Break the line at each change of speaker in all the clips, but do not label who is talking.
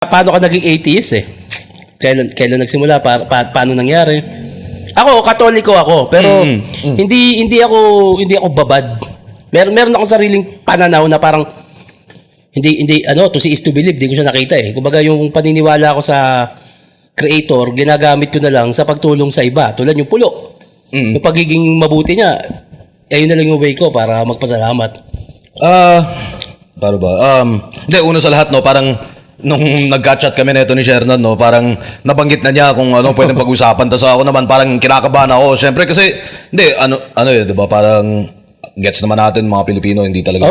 Paano ka naging atheist eh? Kailan nagsimula? Paano nangyari? Ako, Katoliko ako, pero hindi ako babad. Meron ako sariling pananaw na parang hindi to see is to believe, di ko siya nakita eh. Kumbaga yung paniniwala ko sa creator, ginagamit ko na lang sa pagtulong sa iba, tulad yung pulo. Yung pagiging mabuti niya, ayun na lang yung way ko para magpasalamat.
Paano ba? Hindi, una sa lahat, no, parang nung nag-chat kami nito ni Shernan, no, parang nabanggit na niya kung ano pwedeng pag-usapan. Tapos ako naman parang kinakabahan ako. Siyempre kasi, hindi, di ba, parang gets naman natin mga Pilipino, hindi talaga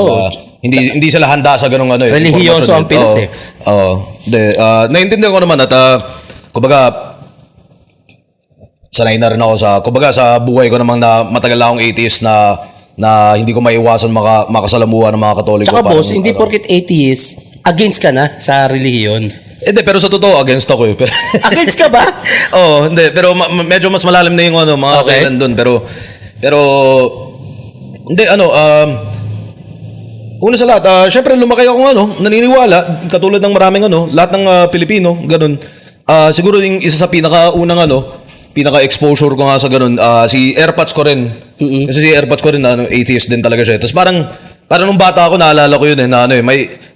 hindi sila handa sa ganung
Religyoso ang Pinas eh.
Naiintindihan ko naman at kumbaga sanay na rin ako sa buhay ko namang na matagal akong atheist na hindi ko maiwasan makasalamuha ng mga Katoliko.
Tsaka boss, hindi porket atheist, against ka na sa relihiyon.
Hindi, pero sa totoo, against ako eh.
Against ka ba?
Oo, hindi. Pero medyo mas malalim na yung mga kailan doon. Pero, hindi, una sa lahat, syempre lumaki akong naniniwala, katulad ng maraming lahat ng Pilipino, ganun. Siguro yung isa sa pinaka-unang pinaka-exposure ko nga sa ganun, si AirPods ko rin. Kasi si AirPods ko rin, atheist din talaga siya. Tapos parang nung bata ako, naalala ko yun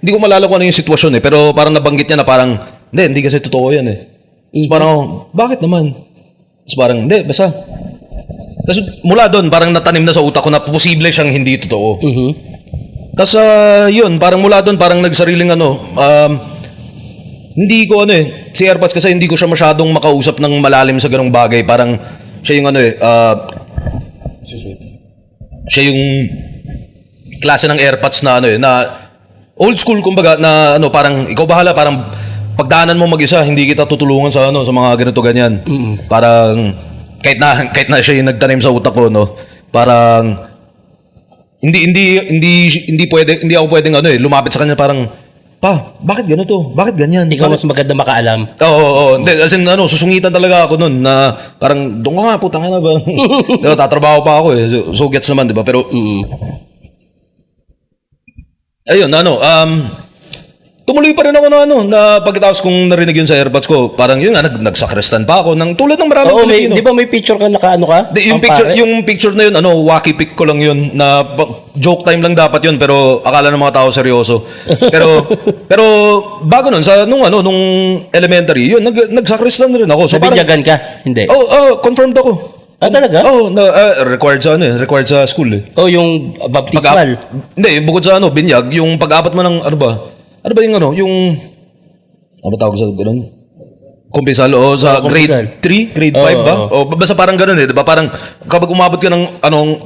hindi ko malala kung ano yung sitwasyon pero parang nabanggit niya na parang, hindi kasi totoo yan eh. Tapos parang, bakit naman? Tapos parang, hindi, basta. Tapos mula doon, parang natanim na sa utak ko na posible siyang hindi totoo. Tapos yun, parang mula doon, parang nagsariling hindi ko si AirPods kasi hindi ko siya masyadong makausap ng malalim sa ganung bagay. Parang siya yung siya yung klase ng AirPods na na old school kumbaga na parang ikaw bahala, parang pagdaanan mo mag-isa, hindi kita tutulungan sa sa mga ganito ganyan. Parang kahit na siya yung nagtanim sa utak ko parang hindi ako pwedeng lumapit sa kanya parang bakit ganito? Bakit ganyan?
Ikaw mas maganda makaalam.
Oo. Hindi, as in, susungitan talaga ako nun na parang, doon ka nga, putang na ba? Diba, tatrabaho pa ako eh. So gets naman, di ba? Pero, ayun, tumuloy pa rin ako na pagkatapos kong narinig yun sa AirPods ko, parang yun nga, nagsakristan pa ako, tulad ng maraming Pilipino.
Di ba may picture ka ka?
Yung picture na yun, wacky pic ko lang yun, na joke time lang dapat yun, pero akala ng mga tao seryoso. Pero bago nun, nung elementary, yun, nagsakristan na rin ako.
So binyagan ka? Hindi?
Confirmed ako.
Talaga?
Required sa school eh.
Yung baptismal?
Hindi, bukod sa binyag, yung pag-apat mo ng ano ba yung ano ba tawag sa ganun? Kumpisal sa grade 3, grade 5 ba? O basta parang ganun eh, 'di ba? Parang kapag umabot ka ng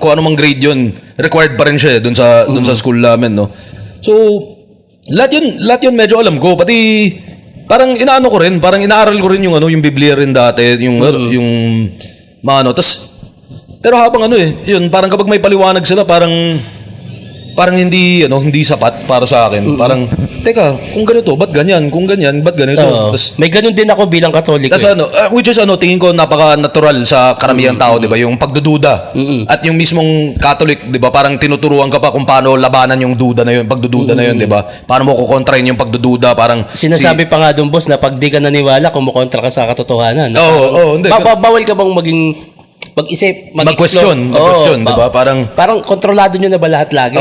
kung ano mang grade 'yun, required pa rin siya doon sa school namin, no. So lahat yun medyo alam ko, pati parang inaano ko rin, parang inaaral ko rin yung Biblia rin dati, yung pero habang yun, parang kapag may paliwanag sila, parang hindi sapat para sa akin. Parang teka, kung ganito, ba't ganyan? Kung ganyan, ba't ganito?
May ganun din ako bilang Katoliko.
Tas which is tingin ko napaka-natural sa karamihang tao, 'di ba? Yung pagdududa. At yung mismong Catholic, 'di ba? Parang tinuturuan ka pa kung paano labanan yung duda na yun, pagdududa na yun, 'di ba? Paano mo kukontrahin yung pagdududa, parang
sinasabi pa nga doon, boss, na pag di ka naniwala, kumukontra ka sa katotohanan.
Hindi.
Bawal ka bang mag-isip,
mag-question, di ba?
Parang kontrolado nyo na ba lahat lagi?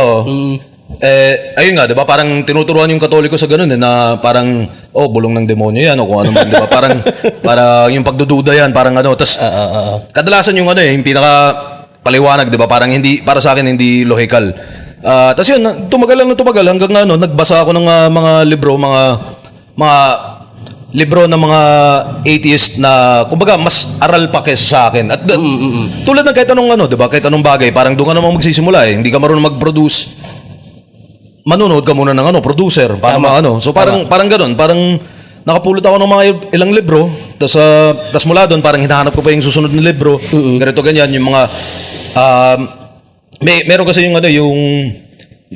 Ayun nga, di ba? Parang tinuturuan yung Katoliko sa ganun na parang, bulong ng demonyo yan o kung ano man, di ba? Parang yung pagdududa yan, parang tas kadalasan yung yung pinaka paliwanag, di ba? Parang hindi, para sa akin, hindi logical. Tas yun, tumagal hanggang nagbasa ako ng mga libro, mga libro ng mga atheist na kumbaga mas aral pa kaysa sa akin. At tulad ng kahit anong 'di ba? Kahit anong bagay, parang doon ka namang magsisimula eh. Hindi ka marunong mag-produce. Manonood ka muna ng producer para So parang ganoon, parang nakapulot ako ng mga ilang libro, tas mula doon parang hinahanap ko pa yung susunod na libro. Ganito ganyan yung mga meron kasi yung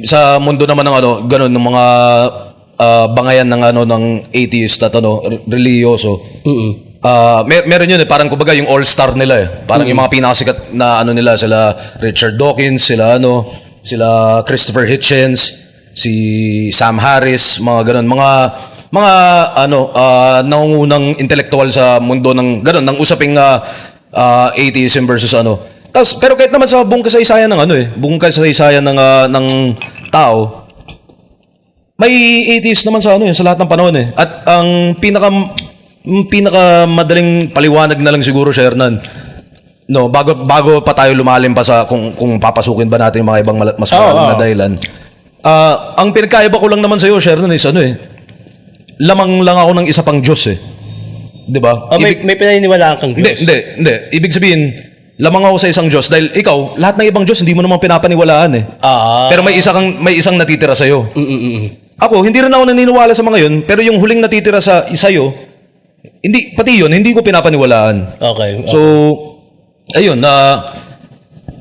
sa mundo naman ng ganoon ng mga bangayan ng atheist at religyoso. Meron yun parang kumbaga yung all-star nila eh. Parang yung mga pinakasikat na nila, sila Richard Dawkins, sila sila Christopher Hitchens, si Sam Harris, mga ganun, mga nangungunang intellectual sa mundo ng ganun, ng usaping atheism versus ano. Tapos pero kahit naman sa buong kasaysayan ng buong kasaysayan ng tao, may atheist naman sa sa lahat ng panahon eh. At ang pinaka madaling paliwanag na lang siguro, Sir Hernan, no, bago pa tayo lumalim pa sa kung papasukin ba natin yung mga ibang mas malalim na dahilan. Ang pinagkaiba ko lang naman sa iyo, Sir Hernan, is lamang lang ako ng isa pang Diyos eh. 'Di ba?
May pinaniniwalaan kang Diyos.
Hindi. Ibig sabihin, lamang ako sa isang Diyos dahil ikaw, lahat ng ibang Diyos hindi mo naman pinapaniwalaan eh. Pero may isang natitira sa iyo. Ako, hindi rin ako naniniwala sa mga 'yun, pero yung huling natitira sa iyo, hindi ko pinapaniwalaan.
Okay.
So, ayun,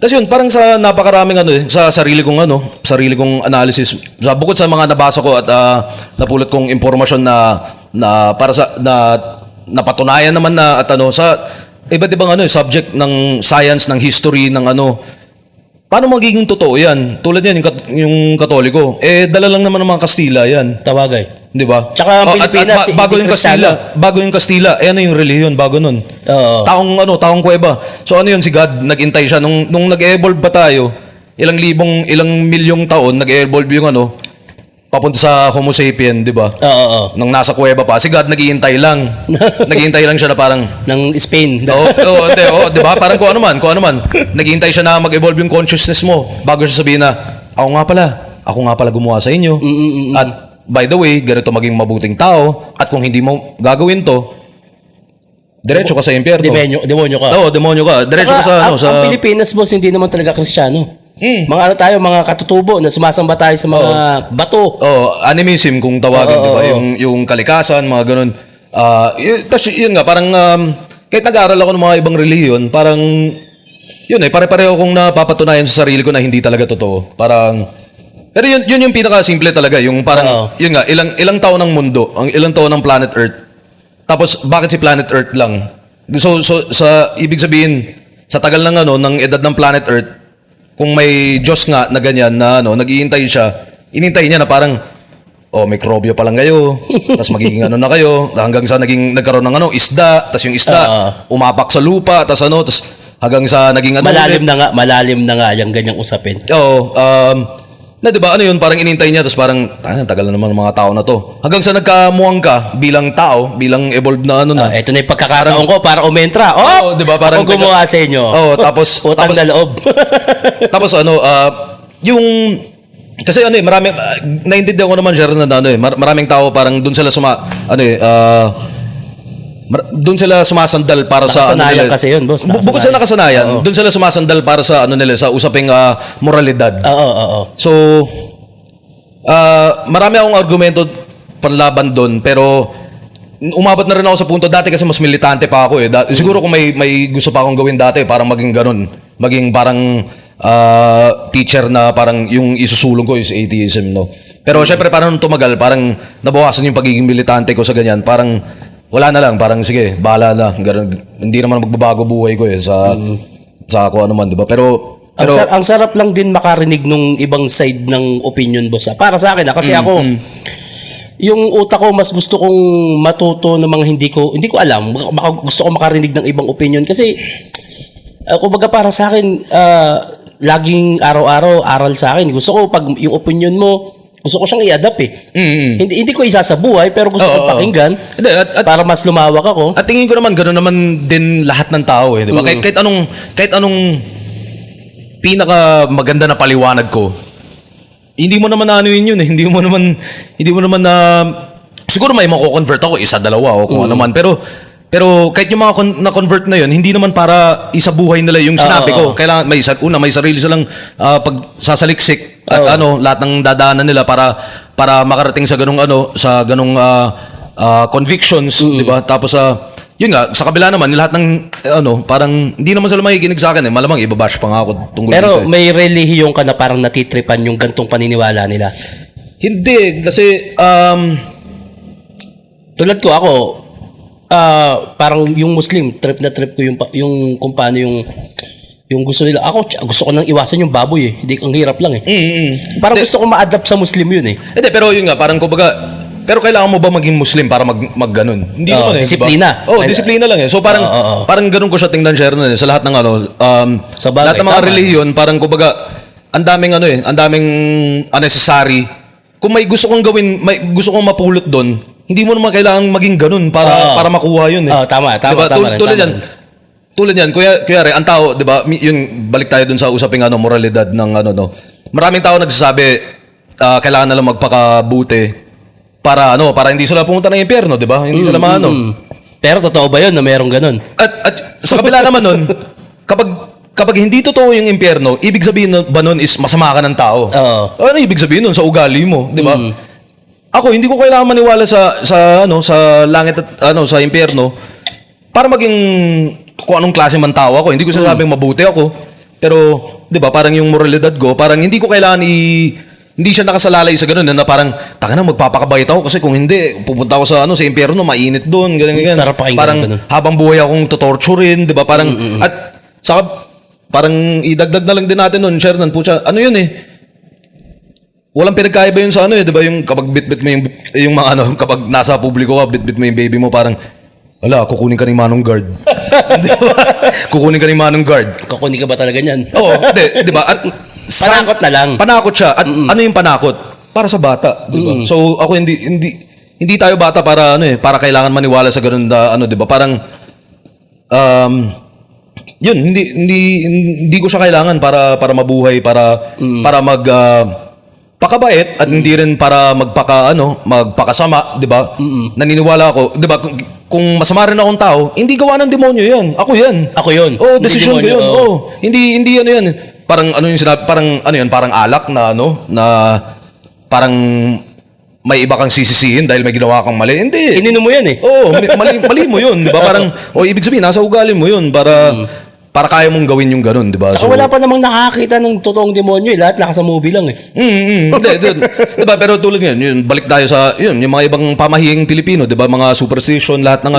tas yun, parang sa napakaraming sa sarili kong analysis, bukod sa mga nabasa ko at napulot kong impormasyon na para sa napatunayan naman na at sa iba't ibang subject ng science, ng history, ng paano magiging totoo yan? Tulad yan, yung Katoliko. Dala lang naman ng mga Kastila yan.
Tawagay.
Di ba?
Tsaka ang Pilipinas,
bago
hindi
yung Kastila, yung relihiyon, bago nun.
Oo.
Taong kuweba. So yun, si God, nag-intay siya. Nung nag-evolve ba tayo, ilang milyong taon, nag-evolve yung papunta sa Homo sapien, di ba?
Oo.
Nung nasa kuweba pa, si God naghihintay lang. Naghihintay lang siya na parang
Ng Spain.
di ba? Parang kung ano man. Naghihintay siya na mag-evolve yung consciousness mo bago siya sabihin na, ako nga pala gumawa sa inyo. At by the way, ganito maging mabuting tao, at kung hindi mo gagawin to, diretso ka sa impyerno.
Demonyo ka.
Oo, demonyo ka. Diretso ka sa
Ang Pilipinas, boss, hindi naman talaga Kristiyano. Mga mga katutubo na sumasamba tayo sa mga bato.
Animism kung tawagin, di ba? Yung kalikasan, mga ganun. Tapos yun nga, parang kahit nag-aaral ako ng mga ibang relihiyon, parang yun pare-pareho kong napapatunayan sa sarili ko na hindi talaga totoo. Pero yun yung pinaka-simple talaga, yung parang yun nga, ilang taon ng mundo, ang ilang taon ng planet Earth. Tapos bakit si planet Earth lang? So sa ibig sabihin, sa tagal ng ng edad ng planet Earth, kung may Diyos nga na ganyan na nag-iintay siya, inintay niya na parang mikrobyo pa lang kayo, tapos magiging na kayo, hanggang sa nagkaroon ng isda, tapos yung isda umapak sa lupa, tapos hanggang sa naging
malalim na nga yung ganyang usapin.
Na diba yun, parang inintay niya, tapos parang tagal na naman ng mga tao na to, hanggang sa nagkamuwang ka bilang tao, bilang evolved na
ito na yung pagkakataon ko para umentra.
Diba, parang
ako gumawa sa inyo.
Tapos
utang na loob.
Tapos yung kasi marami naintindihan ko naman, Sharon, na maraming tao parang doon sila doon sila sumasandal para sa
nakasanayan kasi yun, boss.
Bukod sa nakasanayan, doon sila sumasandal para sa sa usaping moralidad. So marami akong argumento panlaban doon, pero umabot na rin ako sa punto dati kasi mas militante pa ako siguro kung may gusto pa akong gawin dati, parang maging ganun, maging parang teacher na parang yung isusulong ko is atheism, no. Pero syempre parang nung tumagal, parang nabawasan yung pagiging militante ko sa ganyan, parang wala na lang, parang sige, bahala na. Ganun, hindi naman magbabago buhay ko sa ako ano man, 'di ba? Pero
ang sarap lang din makarinig nung ibang side ng opinion, boss. Para sa akin kasi ako yung utak ko mas gusto kong matuto ng mga hindi ko alam. Gusto ko makarinig ng ibang opinion kasi kumbaga para sa akin laging araw-araw aral sa akin. Gusto ko pag yung opinion mo, gusto ko siyang i-adapt Hindi ko isa sa buhay, pero gusto ko pakinggan para mas lumawak ako.
At tingin ko naman gano'n naman din lahat ng tao, di ba? Kahit anong pinaka maganda na paliwanag ko, hindi mo naman yun Hindi mo naman siguro may mako-convert ako, isa, dalawa o kung ano man, pero kahit yung mga na-convert na yun, hindi naman para isa buhay nila yung sinabi ko. Kailangan may sarili silang pagsasaliksik at lahat ng dadaanan nila para makarating sa ganung convictions, di ba? Tapos yun nga, sa kabila naman lahat ng parang hindi naman sila makikinig sa akin malamang ibabash pa nga ako tungkol
pero
dito.
May relihiyon ka na parang natitripan yung gantong paniniwala nila?
Hindi, kasi
tulad ko ako, parang yung Muslim, trip ko yung kung paano yung gusto nila. Ako, gusto ko nang iwasan yung baboy Hindi, ang hirap lang Parang gusto ko ma-adapt sa Muslim yun
Hindi, pero yun nga, parang kumbaga, Pero kailangan mo ba maging Muslim para ganun? Hindi naman eh.
disiplina.
Diba? Disiplina lang eh. So parang parang ganun ko siya tingnan, Shernan, sa lahat ng
Sa bagay,
lahat ng mga
tama.
relihiyon, parang kumbaga ang daming ang daming unnecessary. Kung may gusto kong gawin, may gusto kong mapulot doon, hindi mo naman kailangan maging ganun para makuha yun eh.
Tama,
Diba?
tama.
Tulad yan, kuya, ang tao, 'di ba? Yun, balik tayo dun sa usaping moralidad ng no. Maraming tao nagsasabi kailangan na lang magpakabuti para hindi sila pumunta ng impyerno, 'di ba? Hindi sila maano.
Pero totoo ba 'yun na merong ganun?
At sa kabila naman nun, kapag hindi totoo yung impyerno, ibig sabihin ba nun is masama ka ng tao?
Oo.
Ano ibig sabihin nun? Sa ugali mo, 'di ba? Ako hindi ko kailangan maniwala sa langit at sa impyerno para maging kung anong klase man tao ako. Hindi ko sinasabing mabuti ako. Pero 'di ba, parang yung moralidad ko, parang hindi ko kailangan hindi siya nakasalalay sa ganun na parang taka na magpapakabait ako kasi kung hindi pupunta ako sa impyerno, mainit doon, ganyan.
Sarap pakinggan,
Parang
ganun.
habang buhay akong tutorturin, 'di ba? Parang at saka parang idagdag na lang din natin noon, Shernan, pucha, yun eh. Walang pinagkaiba yun sa 'di ba? Yung kapag bitbit mo yung mga kapag nasa publiko ka, bitbit mo yung baby mo, parang wala, kukunin ka ni Manong Guard. Di ba? Kukunin ka ni Manong Guard.
Kukunin ka ba talaga niyan?
Oo, di ba? At
Panakot na lang.
Panakot siya. At ano yung panakot? Para sa bata, di ba? So ako hindi tayo bata para para kailangan maniwala sa ganun na di ba? Parang yun, hindi ko siya kailangan para mabuhay, para pakabait at hindi rin para magpakasama, 'di ba? Naniniwala ako, 'di ba? Kung masama rin akong tao, hindi gawa ng demonyo 'yan. Ako 'yan.
Ako 'yun.
Oh,
Hindi
desisyon ko
demonyo,
'yun.
oo.
Oh, hindi 'yan. Parang yung sinabi, parang alak na na parang may iba kang sisisihin dahil may ginawa kang mali. Hindi.
Ininom mo 'yan eh.
Oh, mali mo 'yun, 'di ba? Parang ibig sabihin nasa ugali mo 'yun para kaya mong gawin yung ganun, 'di ba?
Saka wala pa namang nakakita ng totoong demonyo eh. Lahat nasa movie lang eh.
Hindi, diba? Pero tulad yan, yun, balik tayo sa, yung mga ibang pamahihing Pilipino, diba? Mga superstition, lahat ng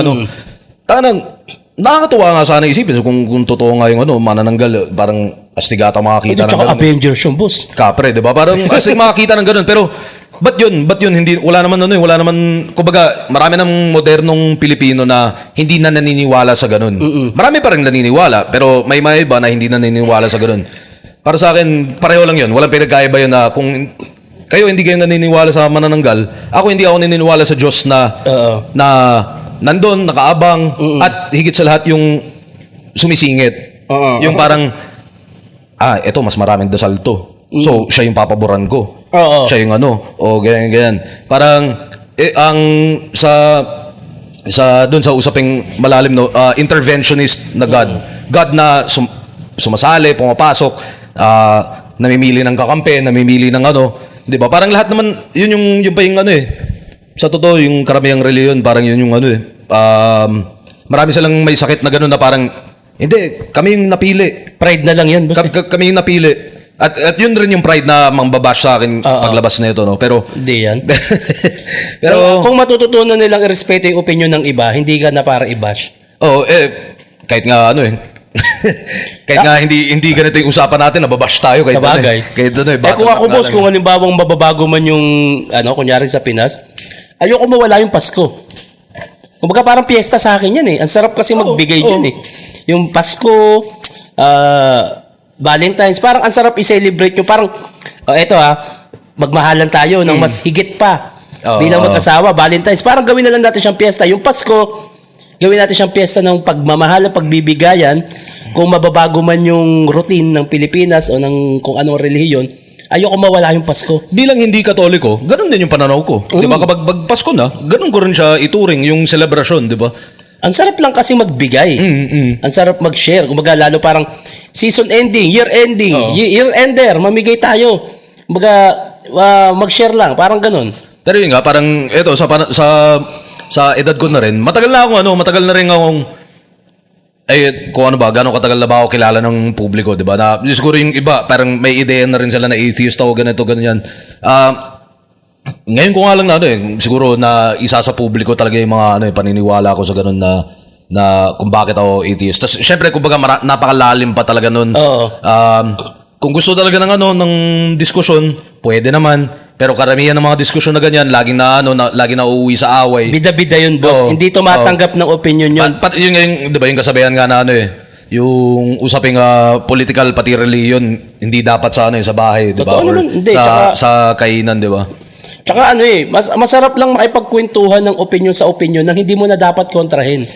nakakatuwa nga sana isipin. So, kung totoo nga yung manananggal, parang astigata makakita ng
Tsaka
ganun.
Avengers yung boss.
Kapre, diba? Parang astig makakita ng ganun. Pero, ba't yun? Hindi, wala naman wala naman, kumbaga, marami ng modernong Pilipino na hindi na naniniwala sa ganun. Marami pa rin naniniwala, pero may iba na hindi naniniwala sa ganun. Para sa akin, pareho lang yun. Walang pinagkaiba yun na kung kayo hindi kayo naniniwala sa manananggal, hindi ako naniniwala sa Diyos na nandun, nakaabang, at higit sa lahat yung sumisingit. Yung parang, eto, mas maraming dasal to. So, siya yung papaboran ko. Siya yung ganyan. Parang, ang doon sa usaping malalim, interventionist na God. God na sumasali, pumapasok, namimili ng kakampi, namimili ng di ba? Parang lahat naman, yun pa yung sa totoo, yung karamihang reliyon, parang yun yung marami silang may sakit na gano'n na parang, hindi, kami yung napili.
Pride na lang yan boss.
Kami yung napili. At yun rin yung pride na mangbabash sa akin paglabas na ito, no? Pero,
Hindi yan.
pero,
Kung matututunan nilang irespeto yung opinion ng iba, hindi ka na para i-bash.
kahit nga kahit nga hindi ganito yung usapan natin, nababash tayo kahit
Sa bagay.
bata
Kung ako
na
boss,
lang
kung halimbawang mababago man yung, kunyari sa Pinas, ayoko mawala yung Pasko. Kumbaga parang piyesta sa akin yan eh. Ang sarap kasi magbigay dyan eh. Yung Pasko, Valentine's, parang ang sarap i-celebrate yung parang, eto magmahalan tayo ng mas higit pa. Bilang mag-asawa, Valentine's, parang gawin na lang natin siyang piyesta. Yung Pasko, gawin natin siyang piyesta ng pagmamahal, pagbibigayan. Kung mababago man yung routine ng Pilipinas o ng kung anong relihiyon, ayoko mawala yung Pasko.
Bilang hindi Katoliko, ganun din yung pananaw ko. Di ba? Kapag Pasko na, ganun ko rin siya ituring, yung selebrasyon, di ba?
Ang sarap lang kasi magbigay. Ang sarap mag-share. Kumbaga, lalo parang season ending, year ending, year ender, mamigay tayo. Kumbaga, mag-share lang, parang ganun.
Pero yun nga, parang eto sa edad ko na rin, matagal na rin akong kung ano ba, gano'ng katagal na ba ako kilala ng publiko, di ba? Na siguro yung iba, parang may ideya na rin sila na atheist ako, ganito, ganyan. Ngayon ko nga lang siguro na isa sa publiko talaga yung mga paniniwala ko sa ganun na kung bakit ako atheist. Tapos syempre kumbaga napakalalim pa talaga nun.
Oo.
Kung gusto talaga ng ng diskusyon, pwede naman. Pero karamihan ng mga diskusyon na ganyan, laging na uuwi sa away.
Bida-bida yun, boss.
Oo.
Hindi tumatanggap ng opinion yun.
Yun nga yung, di ba, yung kasabihan nga na yung usaping political pati religion, hindi dapat sa sa bahay, di ba?
Totoo
Or
naman. Hindi,
sa kainan, di ba?
Tsaka masarap lang makipagkwentuhan ng opinion sa opinion nang hindi mo na dapat kontrahin.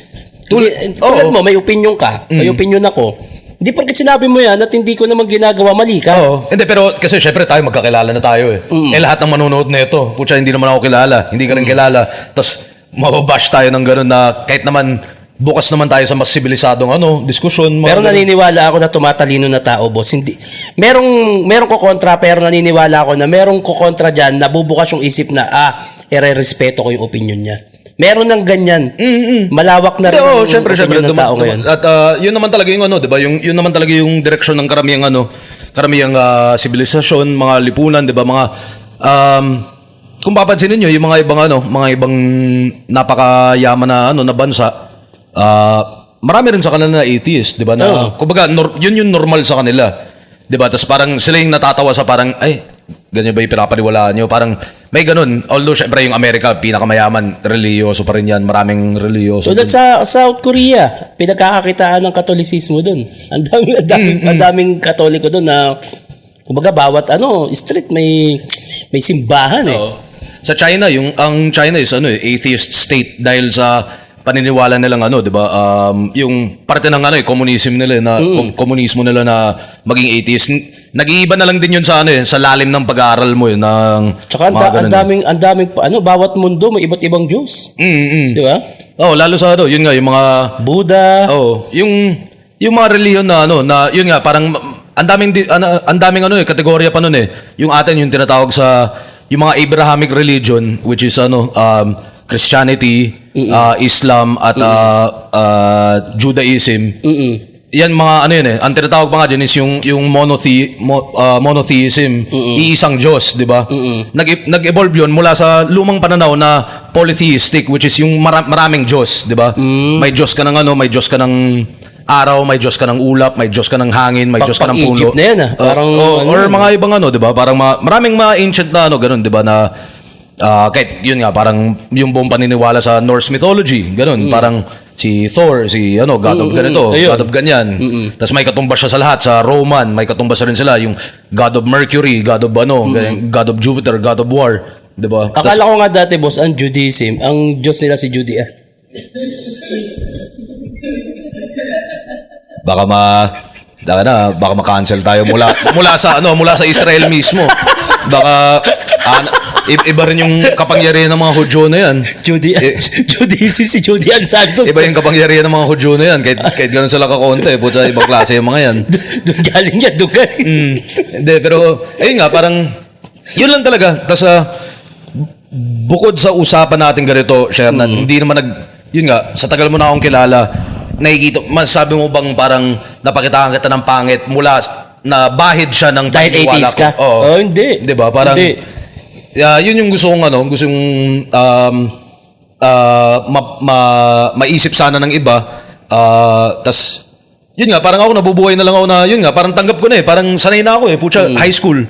Tulad mo, may opinion ka, may opinion ako. Hindi porket sinabi mo yan at hindi ko naman ginagawa, mali ka.
Oo. Hindi, pero kasi syempre tayo, magkakilala na tayo eh. Lahat ng manonood na ito, putya, hindi naman ako kilala, hindi ka rin kilala. Tapos, mababash tayo ng gano'n na kahit naman bukas naman tayo sa mas sibilisadong diskusyon.
Pero naniniwala ako na tumatalino na tao, boss. Hindi. Merong kukontra, pero naniniwala ako na merong kukontra dyan, nabubukas yung isip na, ire-respeto ko yung opinion niya. Meron ng ganyan. Malawak na rin
yung
syempre, ng tao ngayon.
At yun naman talaga yung di ba? Yun naman talaga yung direksyon ng karamihang sibilisasyon, mga lipunan, di ba? Mga kung papansinin niyo yung mga ibang napakayaman na bansa, marami rin sa kanila na atheist, di ba? Na kumbaga yun yung normal sa kanila. Di ba? Tapos parang sila yung natatawa sa parang ganyan ba yung pinapaniwalaan nyo? Parang may ganun. Although, syempre, yung Amerika, pinakamayaman, religyoso pa rin yan. Maraming religyoso.
So, sa South Korea, pinagkakakitaan ng Katolisismo dun. Ang daming Katoliko dun na, kumbaga, bawat street may simbahan eh.
Sa China, ang China is atheist state dahil sa paniniwala nilang di ba? Yung parte ng communism nila na komunismo nila na maging atheist. Nag-iiba na lang din yun sa sa lalim ng pag-aaral mo ng
Tsaka ang daming bawat mundo may iba't ibang Diyos. Di ba?
Lalo sa yun nga yung mga
Buddha.
Yung mga relihiyon na yun nga parang ang daming kategorya pa nun eh. Yung atin yung tinatawag sa yung mga Abrahamic religion, which is Christianity, Islam at Judaism. Yan mga yun eh. Ang tinatawag pa nga dyan is yung monotheism, iisang Diyos, di ba? Nag-evolve yun mula sa lumang pananaw na polytheistic, which is yung maraming Diyos, di ba? May Diyos ka ng may Diyos ka ng araw, may Diyos ka ng ulap, may Diyos ka ng hangin, may Diyos ka ng puno.
Egypt na yan parang
or mga ibang di ba? Parang maraming mga ancient na ganun, di ba? Na kahit yun nga, parang yung buong paniniwala sa Norse mythology, ganun. Parang si Thor, si God of ganito, God of ganyan. Tapos may katumbas siya sa lahat. Sa Roman, may katumbas rin sila. Yung God of Mercury, God of God of Jupiter, God of War. Diba?
Akala ko nga dati, boss, ang Judaism, ang Diyos nila si Judea.
Baka ma-cancel tayo mula sa Israel mismo. Baka iba rin yung kapangyarihan ng mga Hudyo na yan.
Judaism si Judean Santos.
Iba yung kapangyarihan ng mga Hudyo na yan. Kahit ganun sila kakonte, puta, ibang klase yung mga yan.
Doon galing yan, doon galing.
Hindi, pero ayun nga, parang yun lang talaga. Tapos bukod sa usapan natin ganito, Sher, na hindi naman yun nga, sa tagal mo na akong kilala, nakikita, masasabi mo bang parang napakitaan kita ng pangit mula na bahid siya ng
dahil 80s ka?
Oo.
Hindi.
Di ba? Parang, yun yung gusto kong maisip sana ng iba. Tas, yun nga, parang ako nabubuhay na lang ako na, yun nga, parang tanggap ko na eh. Parang sanay na ako eh. Pucha, high school.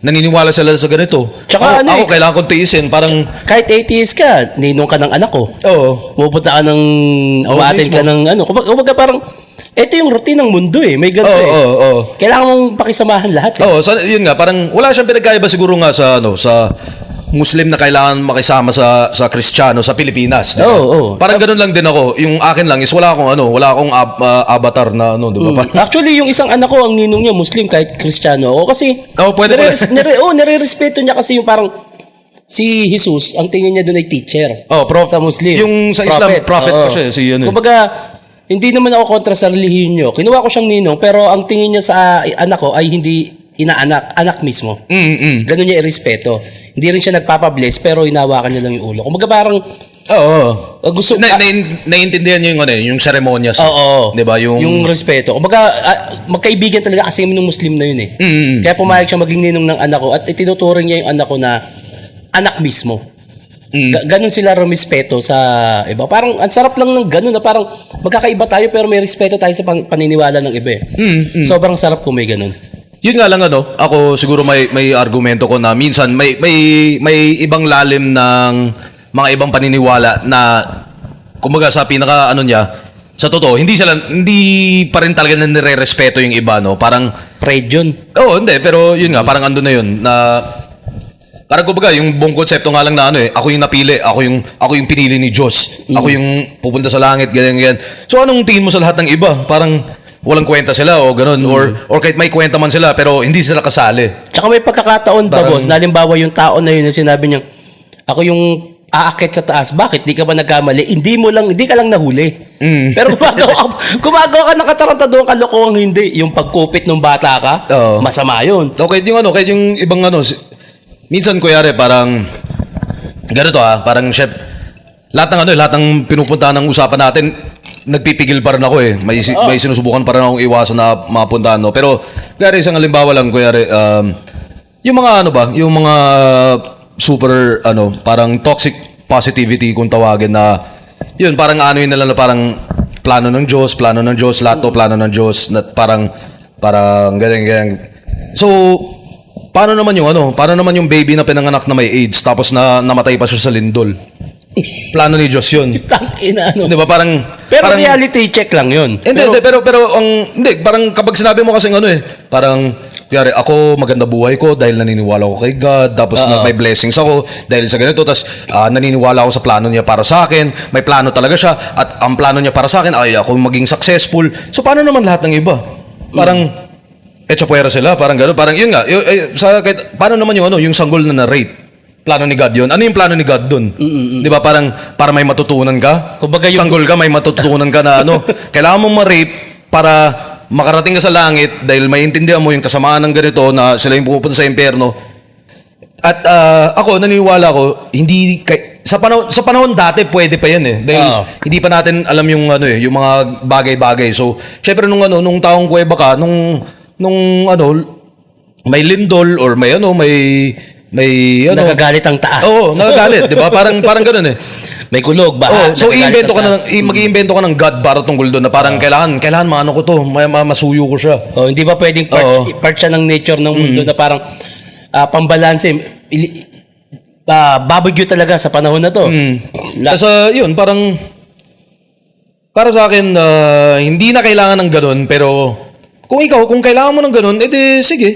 Naniniwala sila sa ganito.
Tsaka
ako kailangan kong tiisin. Parang,
kahit 80s ka, ninong ka ng anak ko.
Oo.
Pupunta ka ng, umaatin ka ng kumbaga parang, ito yung routine ng mundo eh. May ganito eh. Kailangan mong pakisamahan lahat eh.
Yun nga, parang wala siyang pinagkaiba siguro nga sa Muslim na kailangan makisama sa Kristiyano sa Pilipinas.
Oo.
Parang ganun lang din ako. Yung akin lang is wala akong avatar na di ba?
Actually, yung isang anak ko, ang ninong niya Muslim kahit Kristiyano ako kasi
pwede
nire-respeto niya kasi yung parang si Jesus, ang tingin niya doon ay teacher. Sa Muslim.
Yung sa Islam, prophet pa siya.
Kumbaga, hindi naman ako kontra sa relihiyon niyo. Kinuha ko siyang ninong, pero ang tingin niya sa anak ko ay hindi anak mismo. Ganun niya irespeto. Hindi rin siya nagpapabless, pero hinawakan niya lang yung ulo. Kumbaga parang, gusto
naiintindihan niyo yung seremonyas. Di ba?
Yung respeto. Kumbaga, magkaibigan talaga kasi ng Muslim na yun eh. Kaya pumayag siya maging ninong ng anak ko at itinuturing niya yung anak ko na anak mismo. Ganun sila rumispeto sa iba. Parang ang sarap lang ng ganun na parang magkakaiba tayo pero may respeto tayo sa paniniwala ng iba eh. Sobrang sarap kung may ganun.
Yun nga lang ako siguro may argumento ko na minsan may ibang lalim ng mga ibang paniniwala na kumbaga sa pinaka niya, sa totoo, hindi pa rin talaga na nire-respeto yung iba, no? Parang
Pride yun.
Oo, hindi, pero yun nga, parang andun na yun na parang kumbaga yung buong konsepto nga lang na ako yung napili, ako yung pinili ni Diyos. Ako yung pupunta sa langit, ganyan. So anong tingin mo sa lahat ng iba? Parang walang kwenta sila o ganun or kahit may kwenta man sila pero hindi sila kasali.
Tsaka may pagkakataon pa, boss, na halimbawa yung tao na yun na sinabi niya, ako yung aakit sa taas. Bakit? Di ka ba nagkamali? Hindi ka lang nahuli. Pero gumagawa ka ng katarantadong kalokohang hindi. Yung pagkupit ng bata ka, masama yun.
Okay, kahit yung ibang minsan kuyari parang ganito parang chef, lahat ng pinupuntahan ng usapan natin, nagpipigil pa rin ako eh. May sinusubukan pa rin akong iwasan na mapuntahan, no. Pero kuyari isang halimbawa lang, kuyari yung mga yung mga super parang toxic positivity kung tawagin na yun, parang yun nila na parang plano ng Diyos, lahat to plano ng Diyos, na parang ganyan. So paano naman yung baby na pinanganak na may AIDS tapos na namatay pa siya sa lindol? Plano ni Diyos yun. Di ba parang
reality check lang yun.
Pero parang kapag sinabi mo kasi parang kaya ako maganda buhay ko dahil naniniwala ako kay God, tapos may blessings ako dahil sa ganito, tapos naniniwala ako sa plano niya para sa akin, may plano talaga siya at ang plano niya para sa akin ay ako maging successful. So paano naman lahat ng iba? Parang etsapuera sila, parang gano'n, parang yun nga, paano naman yung sanggol na rape? Plano ni God yun. Ano yung plano ni God dun? Di ba parang para may matutunan ka?
Kumbaga
sanggol ka, may matutunan ka na kailangan mong ma-rape para makarating ka sa langit dahil maintindihan mo yung kasamaan ng ganito na sila yung pupunta sa impyerno. At ako, naniniwala ko, sa panahon dati pwede pa yan eh. Dahil hindi pa natin alam yung yung mga bagay-bagay. So, syempre nung taong kuweba ka, nung may lindol or may
nagagalit ang taas.
Oo, nagagalit, 'di ba? Parang ganoon eh.
May kulog ba?
So mag-iimbento ka ng God para tungkol doon na parang kailangan maano ko to, masuyo ko siya.
Hindi ba pwedeng part siya ng nature ng mundo na parang pambalanse, babagyo talaga sa panahon na to.
Kasi yun, parang para sa akin hindi na kailangan ng ganun, pero kung kailangan mo ng ganun, edi sige.